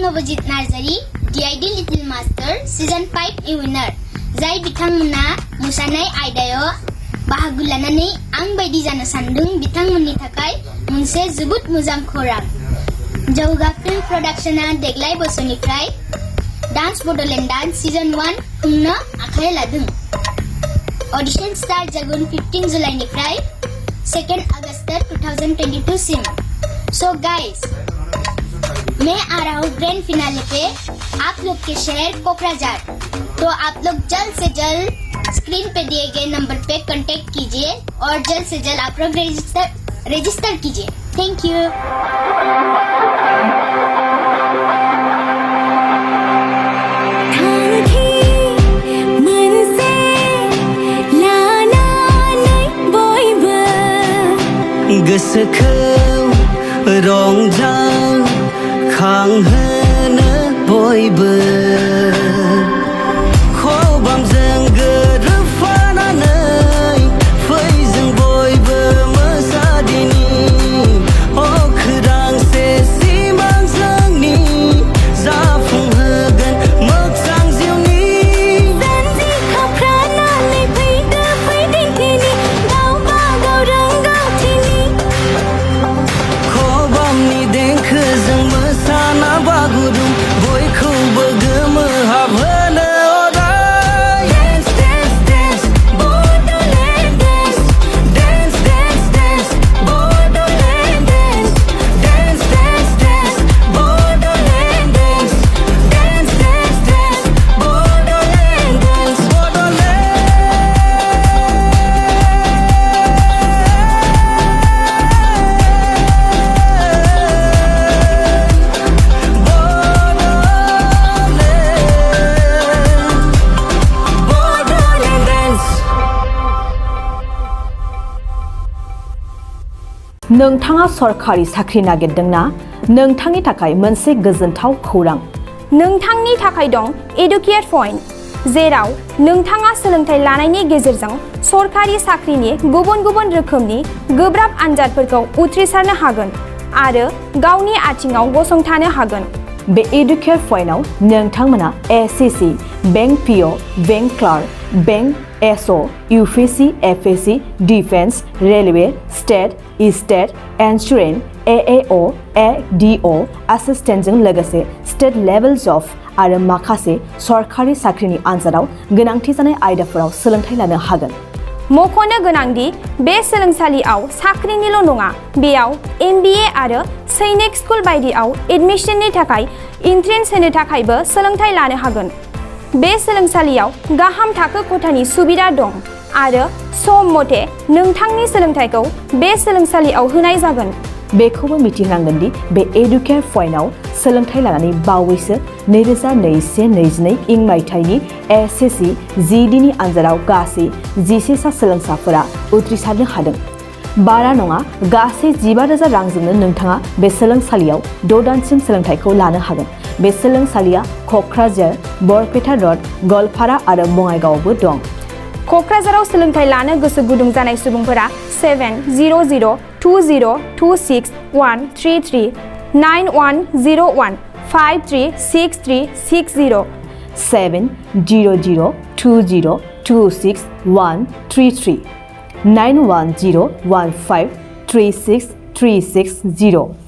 Nabajit Narzary, DID Little Master, Season 5 ni winner. Jai bitangmona musanai aidayo bahagu lanani ang baidi jano sandung bitangmonni thakai मोनसे जोबोद मोजां खौरां जौगा film प्रडाक्शना देग्लाय बोसोरनिफ्राय डान्स बड'लेण्डआ सीजन 1 खुंनो आखाइ लादों ऑडिशन स्टार्ट जागोन 15 जुलाइनिफ्राय 2 अगस्त 2022 सिम सो गाइस मैं आ रहा हूँ ग्रैंड फिनाले पे आप लोग के शहर कोकराझार तो आप लोग जल्द से जल्द स्क्रीन पे दिए गए नंबर पे कांटेक्ट कीजिए और जल्द से जल्द आप लोग रजिस्टर कीजिए थैंक यू गोसोखौ रंजाखांहोनो बयबो खबामजों गोरोबफानानै फै जों बयबो मोसादिनि अखोरांसे सिमां जोंनि जाफुंहोगोन मोगजां जिउनि जानजि खाफ्रानानै फैदो फैदेंखिनि गावबा गाव रोंगौथिनि खबामनि देंखोजों मोसाना बागुरुम बयखौबो गोमोहाबहोनो अराय Dance, dance, dance, Bodoland dance Dance, dance, dance, Bodoland dance Dance, dance, dance, Bodoland dance Dance, dance, dance, Bodoland dance Bodoland dance नोंथाङा सरखारि साख्रि नागिरदोंना नोंथांनि थाखाय मोनसे गोजोनथाव खौरां नोंथांनि थाखाय दं एडुकेट पॉइंट जेराव नोंथाङा सोलोंथाइ लानायनि गेजेरजों सरखारि साख्रिनि गुबुन गुबुन रोखोमनि गोब्राब आनजादफोरखौ उथ्रिसारनो हागोन आरो गावनि आथिङाव गसंथानो हागोन बे एडुकेट पॉइन्टआव नोंथांमोना SSC bank PO bank clerk bank SO UPSC FSC defence railway state insurance AAO ADO एसिस्टेन्टजों लोगोसे स्टेट लेभेल जब आरो माखासे सरखारि साख्रिनि आनजादाव गोनांथि जानाय आयदाफोराव सोलोंथाइ लानो हागोन मख'नो गोनांदि बे सोलोंसालियाव साख्रिनिल' नङा बेयाव एमबिए आरो सैनिक स्कुल बायदियाव एडमिशननि थाखाय एन्ट्रेन्स होनो थाखायबो सोलोंथाइ लानो हागोन बे सोलोंसालियाव गाहाम थाखो खथानि सुबिदा दं आरो सम मथे नोंथांनि सोलोंथाइखौ बे सोलोंसालियाव होनाय जागोन बेखौबो मिथिनांगोन दि बे एडुकेट पॉइन्टआव सोलोंथाइ लानानै बावैसो 2021-22 इं मायथाइनि एसएससी जिडिनि आनजादाव गासै 11 सा सोलोंसाफोरा उथ्रिसारनो हादों बारा नङा गासै 15,000 रांजोंनो नोंथाङा बे सोलोंसालियाव 6 दानसिम सोलोंथाइखौ लानो हागोन बे सोलोंसालिया क'क्राझार बरपेटा रड गलपारा आरो बङाइगावआवबो दं क'क्राझाराव सोलोंथाइ लानो गोसो गुदुं जानाय सुबुंफोरा 70020261133 9101 536360 70020261133 9101536360